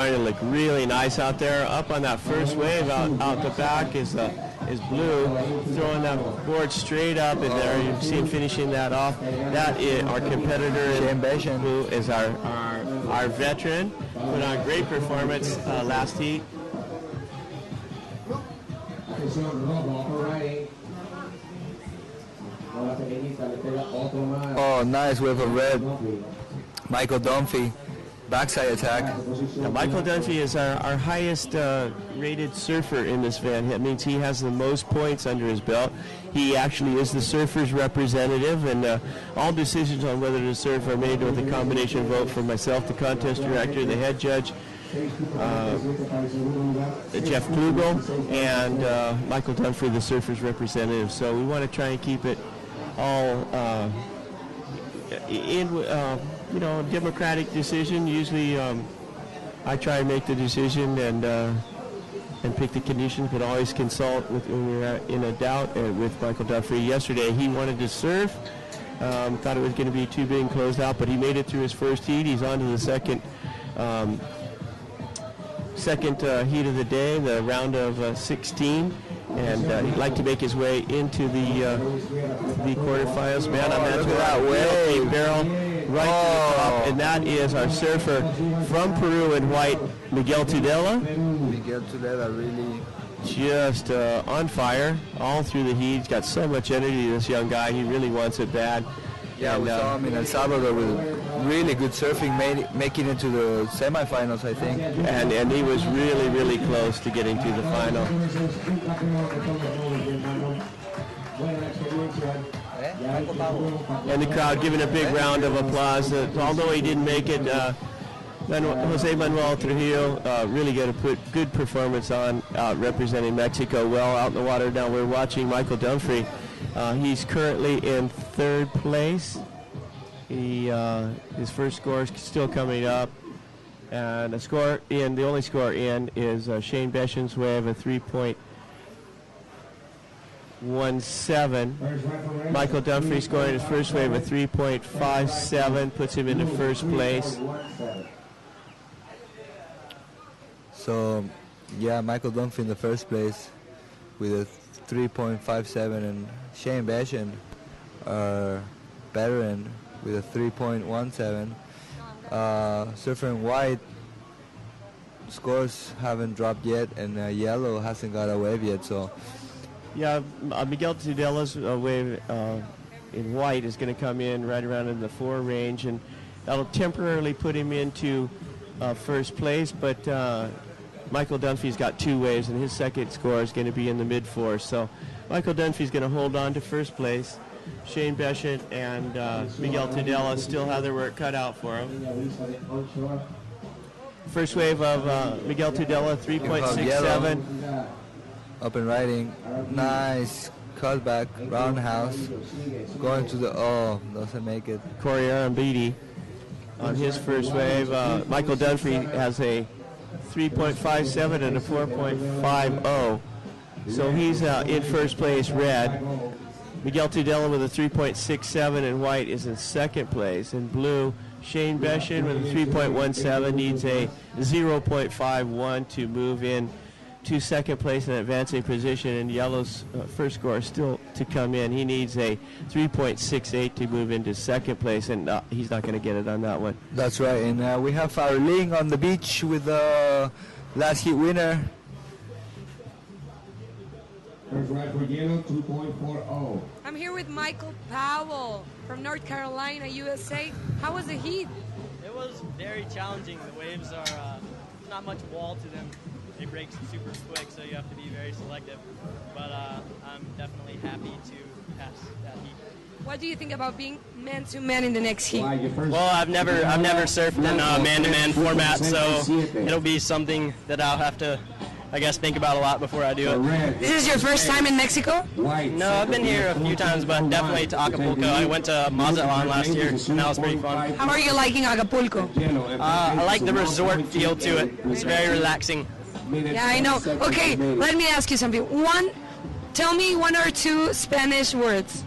To look really nice out there. Up on that first wave, out the back is Blue, throwing that board straight up in there. You see him finishing that off. That is our competitor. Blue is our veteran. Put on great performance last heat. Oh, nice wave of red. Michael Dunphy. Backside attack. Now, Michael Dunphy is our highest rated surfer in this event. That means he has the most points under his belt. He actually is the surfer's representative, and all decisions on whether to surf are made with a combination vote from myself, the contest director, the head judge, Jeff Klugel, and Michael Dunphy, the surfer's representative. So we want to try and keep it all democratic decision. Usually I try and make the decision and pick the conditions, but always consult when we're in a doubt with Michael Dunphy. Yesterday he wanted to surf, thought it was going to be too big and closed out, but he made it through his first heat. He's on to the second heat of the day, the round of 16. And he'd like to make his way into the quarterfinals. Man, I'm at that wave barrel right to the top, and that is our surfer from Peru in white, Miguel Tudela. Miguel Tudela really just on fire all through the heat. He's got so much energy, this young guy. He really wants it bad. Yeah, we saw him in El Salvador with really good surfing, making it to the semifinals, I think. And he was really, really close to getting to the final. And the crowd giving a big round of applause. Although he didn't make it, Jose Manuel Trujillo really got a good performance on representing Mexico well out in the water. Now we're watching Michael Dunphy. He's currently in third place. His first score is still coming up, and the only score in is Shane Beshan's wave of 3.17. Michael Dunphy scoring his first wave of 3.57, puts him into first place. So, yeah, Michael Dunphy in the first place with a 3.57, and Shane Beshan, our veteran, with a 3.17. Surfer in white scores haven't dropped yet, and yellow hasn't got a wave yet. So, yeah, Miguel Tudela's wave in white is going to come in right around in the 4 range, and that'll temporarily put him into first place. But Michael Dunphy's got 2 waves, and his second score is going to be in the mid-4s. So Michael Dunphy's going to hold on to first place. Shane Beshan and Miguel Tudela still have their work cut out for him. First wave of Miguel Tudela, 3.67. Up and riding. Nice cutback, roundhouse. Going to the, doesn't make it. Correa and Beatty on his first wave. Michael Dunphy has a 3.57 and a 4.50. So he's in first place, red. Miguel Tudela with a 3.67 in white is in second place. In blue, Shane Beshan with a 3.17 needs a 0.51 to move in to second place in advancing position. And yellow's first score is still to come in. He needs a 3.68 to move into second place, and he's not going to get it on that one. That's right, and we have our Ling on the beach with the last heat winner. First ride for yellow, 2.40. I'm here with Michael Powell from North Carolina, USA. How was the heat? It was very challenging. The waves are not much wall to them. They break super quick, so you have to be very selective. But I'm definitely happy to pass that heat. What do you think about being man-to-man in the next heat? Well, I've never surfed in a man-to-man format, so it'll be something that I'll have to, I guess, think about a lot before I do it. This is your first time in Mexico? No, I've been here a few times, but definitely to Acapulco. I went to Mazatlan last year, and that was pretty fun. How are you liking Acapulco? I like the resort feel to it. It's very relaxing. Yeah, I know. Okay, let me ask you something. Tell me 1 or 2 Spanish words.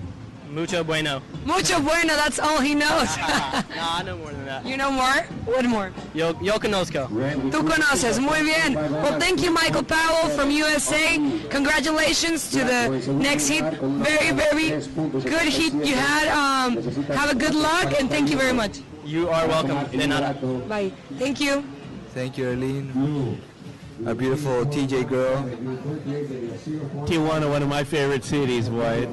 Mucho bueno. Mucho bueno, that's all he knows. No, I know more than that. You know more? What more? Yo conozco. Tú conoces, muy bien. Well, thank you, Michael Powell from USA. Congratulations to the next heat. Very, very good heat you had. Have a good luck, and thank you very much. You are welcome. De nada. Bye. Thank you. Thank you, Arlene. A beautiful TJ girl. Tijuana, one of my favorite cities, boy.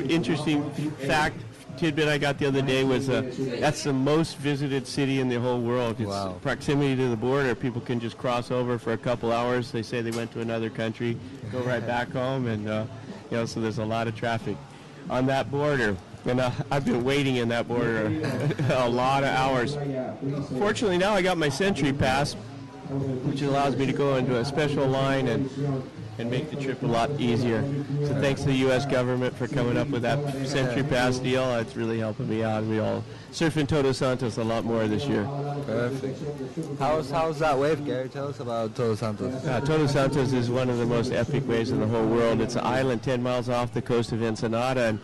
Interesting fact, tidbit I got the other day was that's the most visited city in the whole world. It's Wow. proximity to the border. People can just cross over for a couple hours. They say they went to another country, go right back home, and so there's a lot of traffic on that border. And I've been waiting in that border a lot of hours. Fortunately, now I got my Century Pass, which allows me to go into a special line and make the trip a lot easier. So thanks to the U.S. government for coming up with that Century Pass deal. It's really helping me out. We all surfing Todos Santos a lot more this year. Perfect. How's that wave, Gary? Tell us about Todos Santos. Todos Santos is one of the most epic waves in the whole world. It's an island 10 miles off the coast of Ensenada, and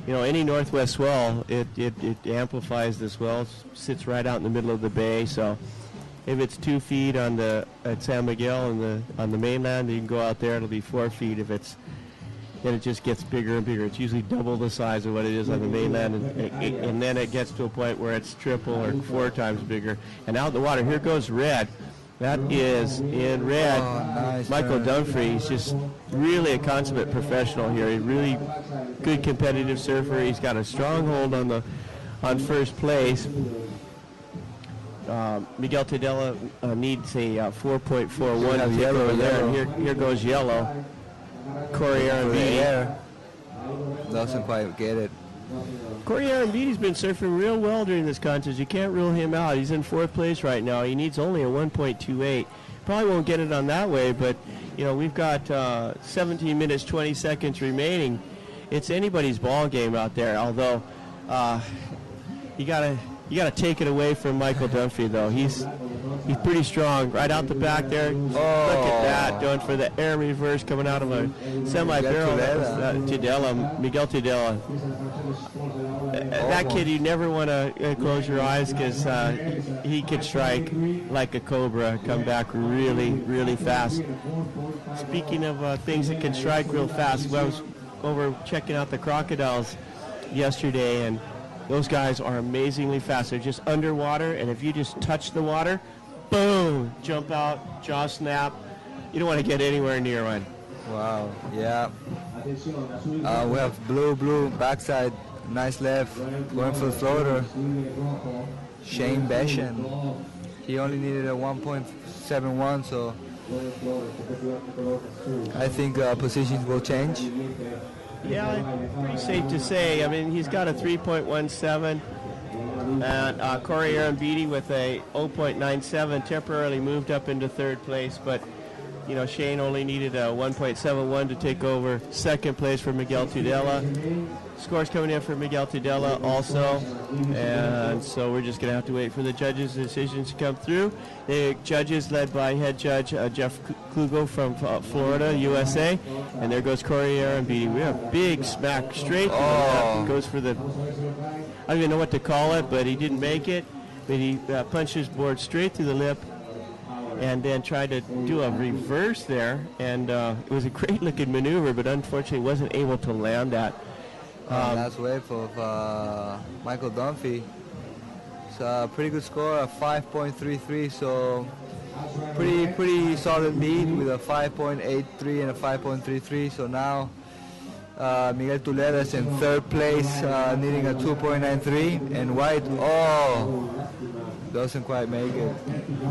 any northwest swell, it amplifies the swell, sits right out in the middle of the bay. So if it's 2 feet at San Miguel on the mainland, you can go out there. It'll be 4 feet. Then it just gets bigger and bigger. It's usually double the size of what it is on the mainland, and then it gets to a point where it's triple or 4 times bigger. And out in the water, here goes Red. That is in red. Oh, nice Michael turn. Dunphy. He's just really a consummate professional here. He's really good competitive surfer. He's got a strong hold on first place. Miguel Tadella needs a 4.41 to take over there. And here goes Yellow. Correa and Beatty. Doesn't quite get it. Correa and Beatty's been surfing real well during this contest. You can't rule him out. He's in 4th place right now. He needs only a 1.28. Probably won't get it on that way, but we've got 17 minutes 20 seconds remaining. It's anybody's ball game out there. Although you gotta take it away from Michael Dunphy, though. He's pretty strong. Right out the back there. Look at that, going for the air reverse coming out of a semi-barrel. Miguel Tadella. That kid, you never want to close your eyes because he could strike like a cobra, come back really, really fast. Speaking of things that can strike real fast, I was over checking out the crocodiles yesterday, and those guys are amazingly fast. They're just underwater, and if you just touch the water, boom, jump out, jaw snap. You don't want to get anywhere near one. Wow, yeah. We have blue backside, nice left, going for the floater. Shane Beshan. He only needed a 1.71, so I think positions will change. Yeah, pretty safe to say. I mean, he's got a 3.17, and Correa and Beatty with a 0.97 temporarily moved up into 3rd place, but Shane only needed a 1.71 to take over 2nd place for Miguel Tudela. Scores coming in for Miguel Tudela also, and so we're just going to have to wait for the judges' decisions to come through. The judges led by head judge Jeff Klugo from Florida, USA, and there goes Correa and Beatty. We have a big smack straight to the left. Goes for the, I don't even know what to call it, but he didn't make it. But he punched his board straight through the lip and then tried to do a reverse there, and it was a great looking maneuver, but unfortunately wasn't able to land that. Last wave of Michael Dunphy. It's a pretty good score, a 5.33, so pretty solid lead with a 5.83 and a 5.33. So now Miguel Tulera is in 3rd place, needing a 2.93, and Wright, doesn't quite make it.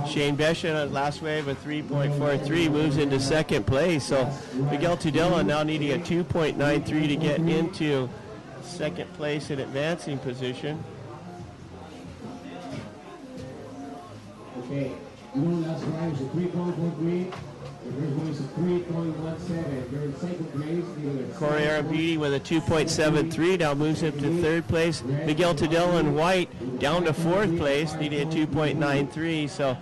Shane Beshan on last wave, a 3.43, moves into 2nd place. So Miguel Tudela now needing a 2.93 to get into 2nd place in advancing position. Okay, last round is a 3.43. Correa beating with a 2.73, now moves up to third place. Miguel Tudela and Wright down to fourth place, needing a 2.93. So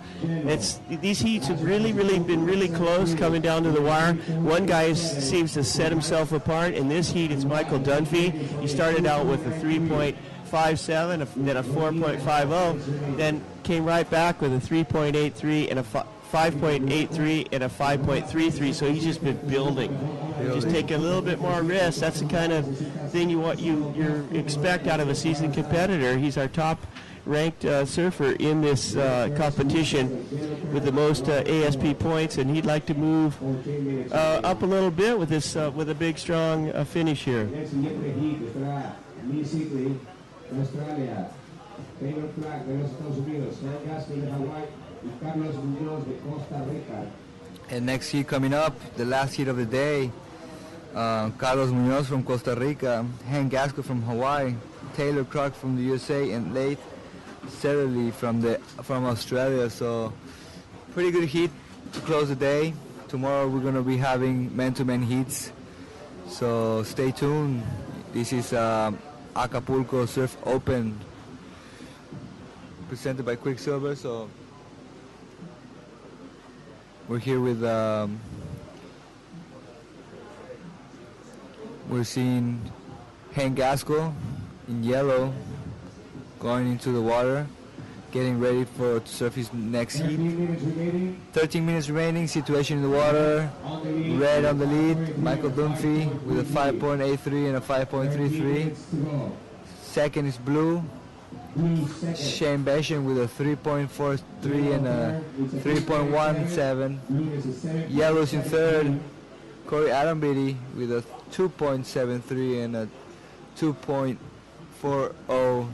these heats have really been really close coming down to the wire. One guy seems to set himself apart. In this heat, it's Michael Dunphy. He started out with a 3.57, then a 4.50, then came right back with a 3.83 and a 5.83 and a 5.33. So he's just been building. Just take a little bit more risk. That's the kind of thing you expect out of a seasoned competitor. He's our top-ranked surfer in this competition with the most ASP points, and he'd like to move up a little bit with this with a big, strong finish here. And next heat coming up, the last heat of the day, Carlos Munoz from Costa Rica, Hank Gasco from Hawaii, Taylor Clark from the USA, and Leith Setterly from Australia. So pretty good heat to close the day. Tomorrow we're going to be having man-to-man heats. So stay tuned. This is Acapulco Surf Open presented by Quicksilver. So we're here with we're seeing Hank Gasco in yellow going into the water, getting ready to surf his next heat. 13 minutes remaining, situation in the water, red on the lead, Michael Dunphy with a 5.83 and a 5.33. Second is blue, Shane Beshen with a 3.43 and a 3.17. Yellows in third, Corey Adambidi with a 2.73 and a 2.40,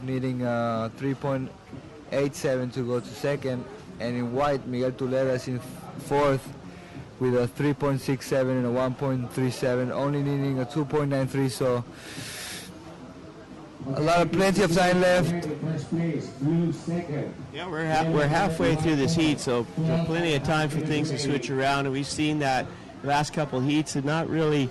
needing 3.87 to go to second. And in white, Miguel Tudela is in fourth with a 3.67 and a 1.37, only needing a 2.93. So plenty of time left. Yeah, we're halfway through this heat, so plenty of time for things to switch around, and we've seen that the last couple heats and not really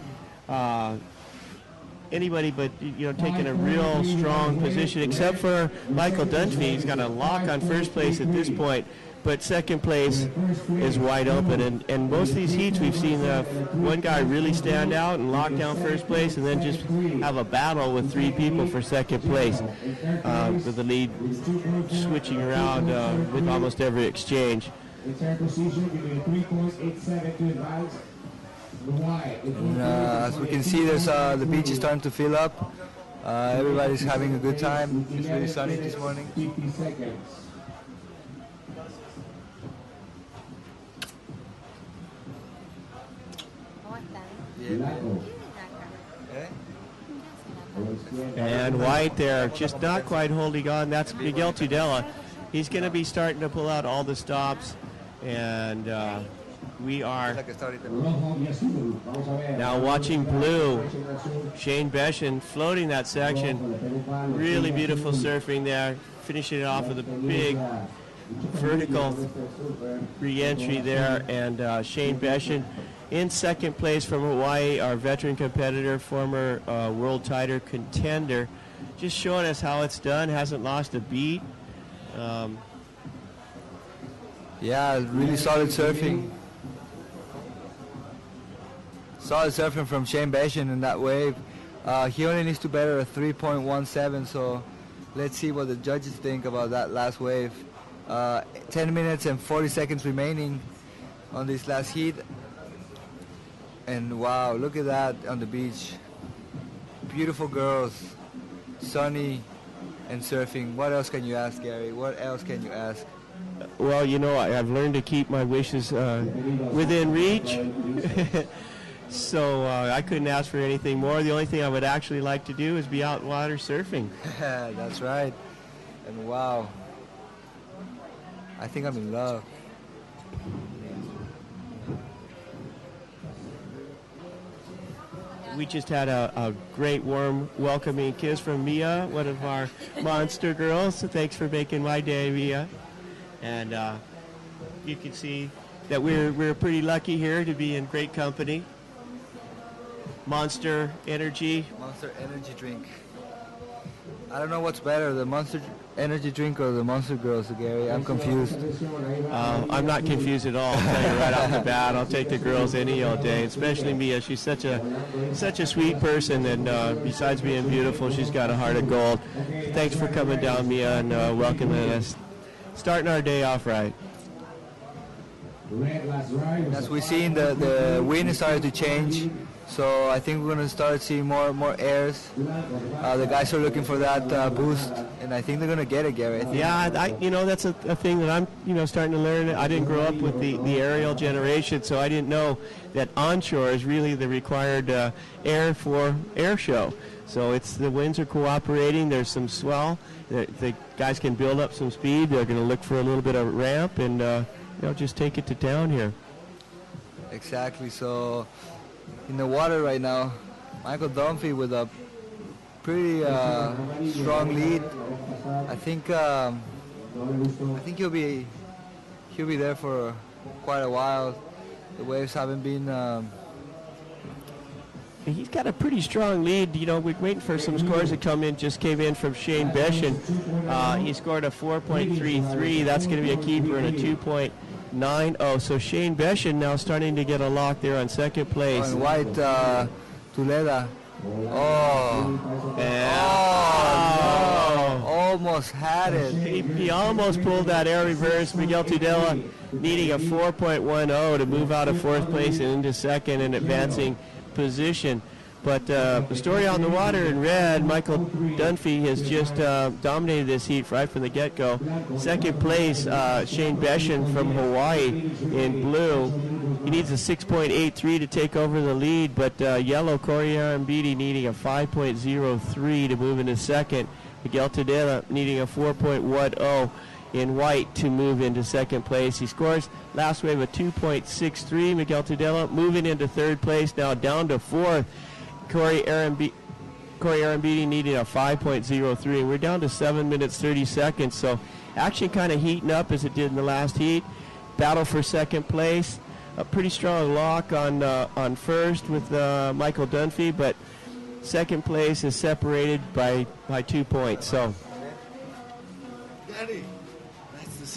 anybody but taking a real strong position, except for Michael Dunphy. He's got a lock on first place at this point, but second place is wide open. And most of these heats we've seen one guy really stand out and lock down first place, and then just have a battle with three people for second place, with the lead switching around with almost every exchange. And, as we can see, there's the beach is starting to fill up. Everybody's having a good time. It's really sunny this morning. And White there, just not quite holding on. That's Miguel Tudela. He's going to be starting to pull out all the stops, and we are now watching blue. Shane Beshen floating that section. Really beautiful surfing there, finishing it off with a big vertical re-entry there, and Shane Beshen in second place from Hawaii, our veteran competitor, former world title contender, just showing us how it's done, hasn't lost a beat. Yeah, really solid surfing. Solid surfing from Shane Beshen in that wave. He only needs to better a 3.17, so let's see what the judges think about that last wave. 10 minutes and 40 seconds remaining on this last heat. And wow, look at that on the beach. Beautiful girls, sunny and surfing. What else can you ask, Gary? What else can you ask? Well, I've learned to keep my wishes within reach. So I couldn't ask for anything more. The only thing I would actually like to do is be out water surfing. That's right. And wow, I think I'm in love. We just had a great, warm, welcoming kiss from Mia, one of our monster girls. So thanks for making my day, Mia. And you can see that we're pretty lucky here to be in great company. Monster Energy. Monster Energy drink. I don't know what's better, the Monster Energy drink or the Monster Girls, Gary. I'm confused. I'm not confused at all. I'll tell you right off the bat. I'll take the girls any all day, especially Mia. She's such a sweet person, and besides being beautiful, she's got a heart of gold. Thanks for coming down, Mia, and welcoming us. Starting our day off right. As we've seen, the wind started to change, so I think we're going to start seeing more airs. The guys are looking for that boost, and I think they're going to get it, Gary. Yeah, that's a thing that I'm starting to learn. I didn't grow up with the aerial generation, so I didn't know that onshore is really the required air for air show. So the winds are cooperating. There's some swell. The guys can build up some speed. They're going to look for a little bit of ramp and just take it to town here. Exactly. So in the water right now, Michael Dunphy with a pretty strong lead. I think he'll be there for quite a while. The waves haven't been. He's got a pretty strong lead. We're waiting for some scores that just came in from Shane Beshin. He scored a 4.33. That's going to be a keeper and a 2.90. So Shane Beshin now starting to get a lock there on second place. And Wright, Tuleda. Almost had it. He almost pulled that air reverse. Miguel Tudela needing a 4.10 to move out of fourth place and into second and advancing position. But the story on the water in red, Michael Dunphy has just dominated this heat right from the get-go. Second place, Shane Beshin from Hawaii in blue. He needs a 6.83 to take over the lead, but yellow, Correa needing a 5.03 to move into second. Miguel Tudela needing a 4.10 in white to move into second place. He scores last wave a 2.63. Miguel Tudela moving into third place, now down to fourth. Corey Arambidi needing a 5.03. We're down to 7 minutes 30 seconds, so action kind of heating up as it did in the last heat. Battle for second place. A pretty strong lock on first with Michael Dunphy, but second place is separated by 2 points. So.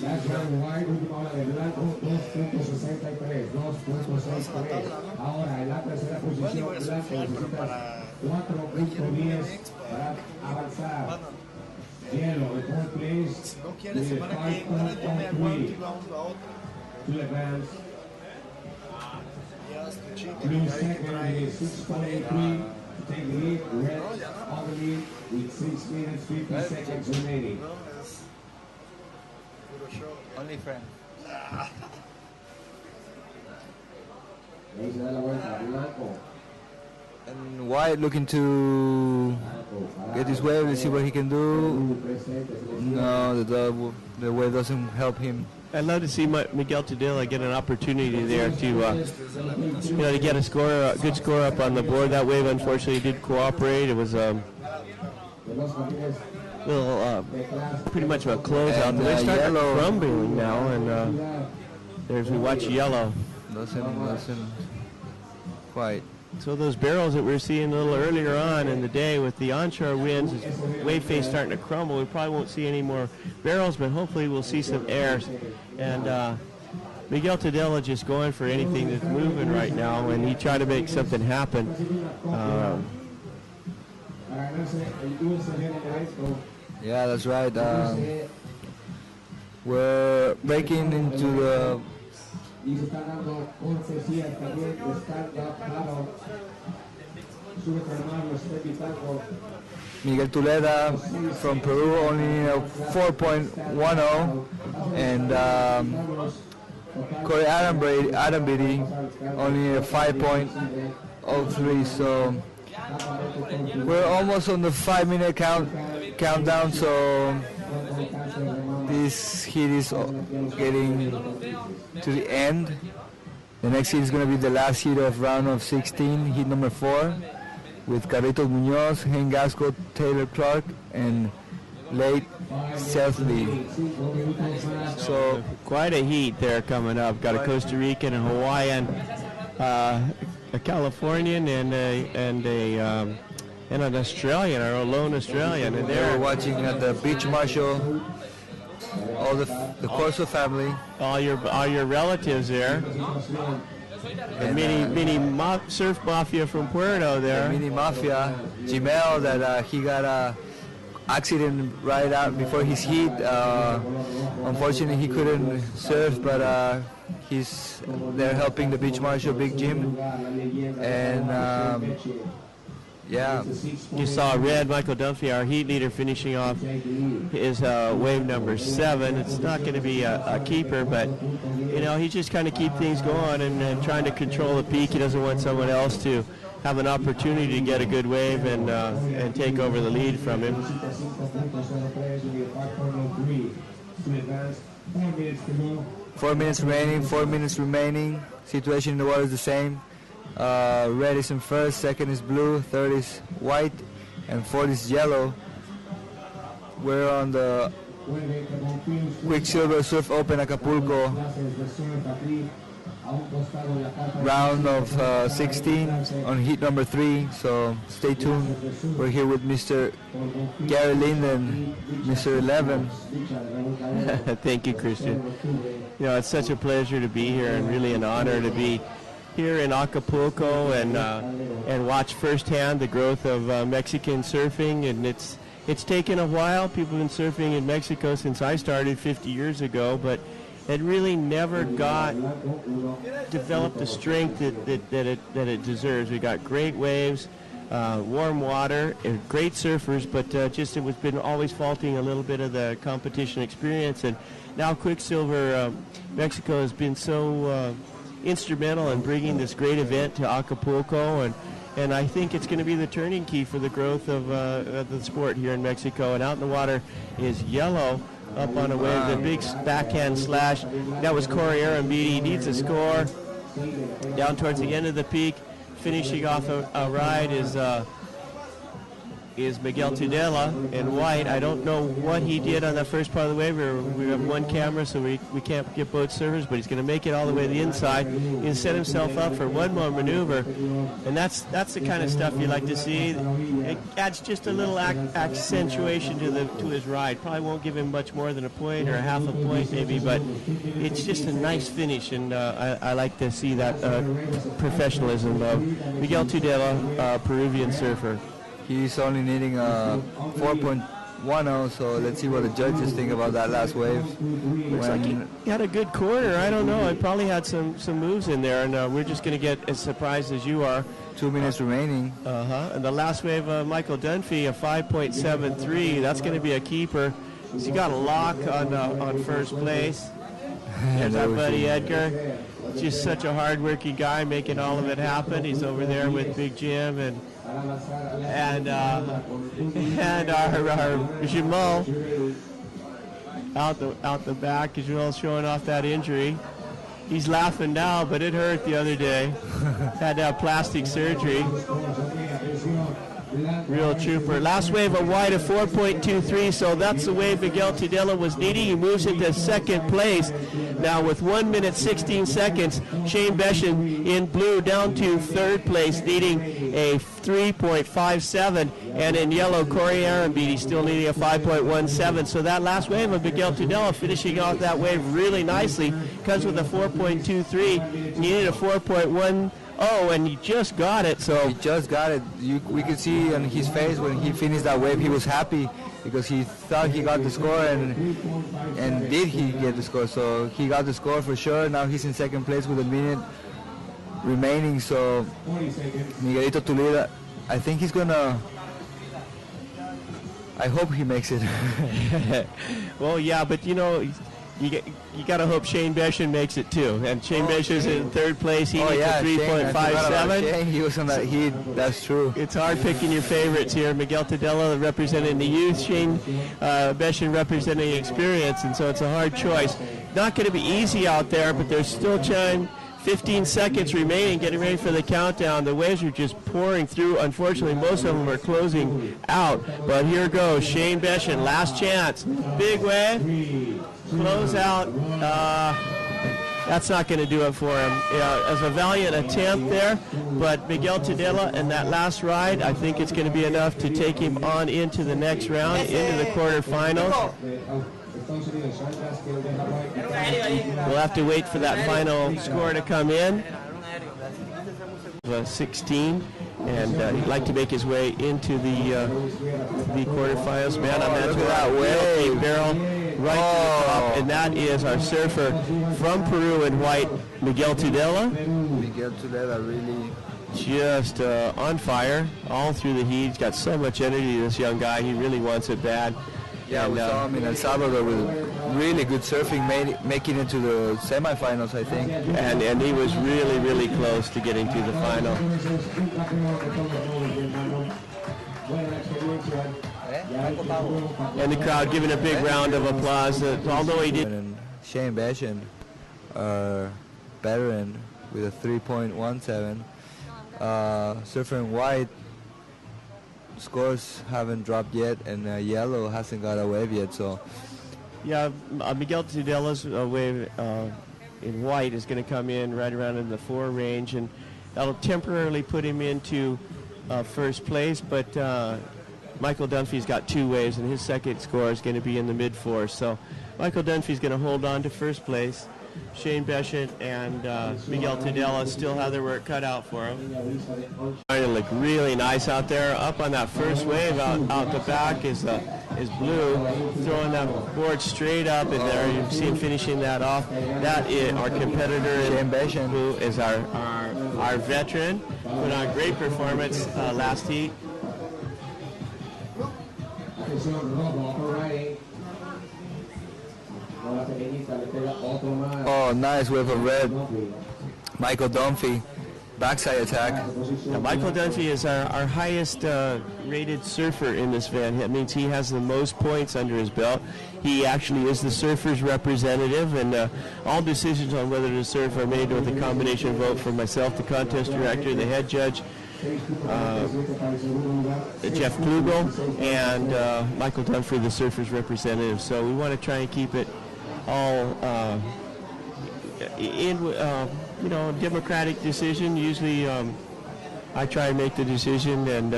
Last round wide, última hora de blanco, 2.63, 2.63. Ahora en la tercera posición, blanco necesita 4.10 para avanzar. Yellow, in fourth place, with 5.3. To the grounds. Blue second with 6.83 to take the lead. Red on the lead with 6 minutes 50 seconds remaining. Only friend. And Wright looking to get his wave. Let's see what he can do. No, the wave doesn't help him. I'd love to see Miguel Tudela get an opportunity there to get a good score up on the board. That wave unfortunately did cooperate. It was pretty much of a closeout. And, They're starting yellow. crumbling now, and there's we watch yellow. Doesn't quite. So those barrels that we were seeing a little earlier on in the day with the onshore winds, wave face starting to crumble. We probably won't see any more barrels, but hopefully we'll see some airs. And Miguel Tudela just going for anything that's moving right now, and he tried to make something happen. Yeah, that's right. We're breaking into the Miguel Tuleda from Peru only a 4.10, and Corey Arambidi only a 5.03. So we're almost on the 5-minute countdown. So this heat is getting to the end. The next heat is going to be the last heat of round of 16, heat number 4, with Carlitos Munoz, Hen Gasco, Taylor Clark, and late Seth lead. So quite a heat there coming up. Got a Costa Rican and Hawaiian, a Californian, and an Australian, or a lone Australian, and They they're were watching at the beach marshal, all the Corso family. all your relatives there. The mini surf mafia from Puerto there. Mini Mafia, Jimel, that he got a accident right out before his heat. Unfortunately, he couldn't surf, but they're helping the beach marshal, Big Jim, and yeah. You saw Red, Michael Dunphy, our heat leader, finishing off his wave number 7. It's not going to be a keeper, but he just kind of keep things going and trying to control the peak. He doesn't want someone else to have an opportunity to get a good wave and take over the lead from him. 4 minutes remaining. Situation in the water is the same. Red is in first, second is blue, third is white, and fourth is yellow. We're on the Quicksilver Surf Open Acapulco round of 16 on heat number 3, so stay tuned. We're here with Mr. Gary Linden, Mr. 11. Thank you, Christian. It's such a pleasure to be here and really an honor to be here in Acapulco and watch firsthand the growth of Mexican surfing, and it's taken a while. People have been surfing in Mexico since I started 50 years ago, but it really never developed the strength that it deserves. We got great waves, warm water, great surfers, but just it was been always faulting a little bit of the competition experience, and now Quicksilver Mexico has been so instrumental in bringing this great event to Acapulco, and I think it's going to be the turning key for the growth of the sport here in Mexico. And out in the water is yellow up on a wave, the big backhand slash. That was Correa and Beatty. He needs a score. Down towards the end of the peak, finishing off a ride is Miguel Tudela in white. I don't know what he did on that first part of the wave. We have one camera, so we can't get both servers, but he's going to make it all the way to the inside. He'll set himself up for one more maneuver, and that's the kind of stuff you like to see. It adds just a little accentuation to his ride. Probably won't give him much more than a point or a half a point maybe, but it's just a nice finish, and I like to see that professionalism of Miguel Tudela, Peruvian surfer. He's only needing a 4.10, so let's see what the judges think about that last wave. Looks like he had a good quarter. I don't know. He probably had some moves in there, and we're just going to get as surprised as you are. 2 minutes remaining. And the last wave of Michael Dunphy, a 5.73. That's going to be a keeper. So he got a lock on first place. There's our buddy Edgar. Just such a hard-working guy, making all of it happen. He's over there with Big Jim and our Jamal out the back. Jamal's showing off that injury. He's laughing now, but it hurt the other day. Had to have plastic surgery. Real trooper. Last wave of white of 4.23, so that's the wave Miguel Tudela was needing. He moves into second place. Now with 1 minute 16 seconds, Shane Beshin in blue down to third place, needing a 3.57, and in yellow, Corey Arambeat, still needing a 5.17. So that last wave of Miguel Tudela finishing off that wave really nicely, comes with a 4.23, needed a 4.1. And he just got it. So he just got it. We could see on his face when he finished that wave, he was happy because he thought he got the score, and did he get the score? So he got the score for sure. Now he's in second place with a minute remaining. So Miguelito Tudela, I think he's gonna. I hope he makes it. Well, yeah, but you got to hope Shane Beshin makes it too. And Shane Beshin's in third place. He needs a 3.57. He was on that heat. That's true. It's hard picking your favorites here. Miguel Tudela representing the youth, Shane Beshin representing experience, and so it's a hard choice. Not going to be easy out there, but there's still time 15 seconds remaining, getting ready for the countdown. The waves are just pouring through. Unfortunately, most of them are closing out. But here goes Shane Beshin, last chance. Big wave, close out. That's not going to do it for him. As a valiant attempt there, but Miguel Tudela in that last ride, I think it's going to be enough to take him on into the next round, into the quarterfinals. We'll have to wait for that final score to come in. 16, and he'd like to make his way into the quarterfinals. Man, I'm at that way. Barrel right to the top, and that is our surfer from Peru in white, Miguel Tudela. Miguel Tudela really just on fire all through the heat. He's got so much energy, this young guy. He really wants it bad. Yeah, we saw him in El Salvador with really good surfing, making it to the semifinals, I think. And he was really, really close to getting to the final. And the crowd giving a big round of applause. Although he did. And Shane Beshin are better in with a 3.17. Surfer in white scores haven't dropped yet, and yellow hasn't got a wave yet. So yeah, Miguel Tudela's wave in white is going to come in right around in the 4 range, and that'll temporarily put him into first place. But Michael Dunphy's got 2 waves, and his second score is going to be in the mid-4s. So Michael Dunphy's going to hold on to first place. Shane Beshin and Miguel Tudela still have their work cut out for them. Starting to look really nice out there. Up on that first wave, out the back is Blue, throwing that board straight up in there. You see him finishing that off. That is our competitor, Shane Beshin, who is our veteran. Put on a great performance last heat. oh, nice wave of red. Michael Dunphy, backside attack. Now, Michael Dunphy is our highest rated surfer in this event. That means he has the most points under his belt. He actually is the surfer's representative, and all decisions on whether to surf are made with a combination vote from myself, the contest director, the head judge, Jeff Klugel, and Michael Dunphy, the surfer's representative. So we want to try and keep it all in democratic decision. Usually I try and make the decision and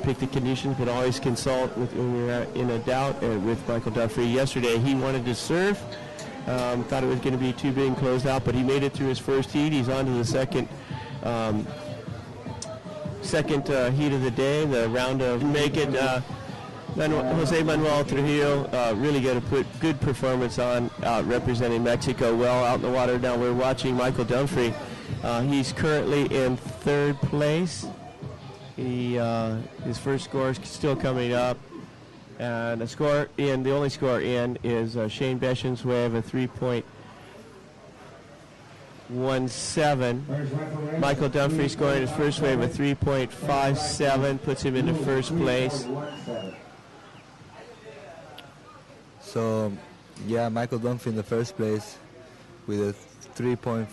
pick the conditions, but always consult when we're in a doubt with Michael Dunphy. Yesterday he wanted to surf, thought it was going to be too big and closed out, but he made it through his first heat. He's on to the second heat of the day, the round of make it. Jose Manuel Trujillo really got to put good performance on, representing Mexico well out in the water. Now we're watching Michael Dunphy. He's currently in 3rd place. His first score is still coming up, and the only score in is Shane Beshin's wave of 3.17. Michael Dunphy scoring his first wave of 3.57, puts him into first place. So, yeah, Michael Dunphy in the first place with a 3.57.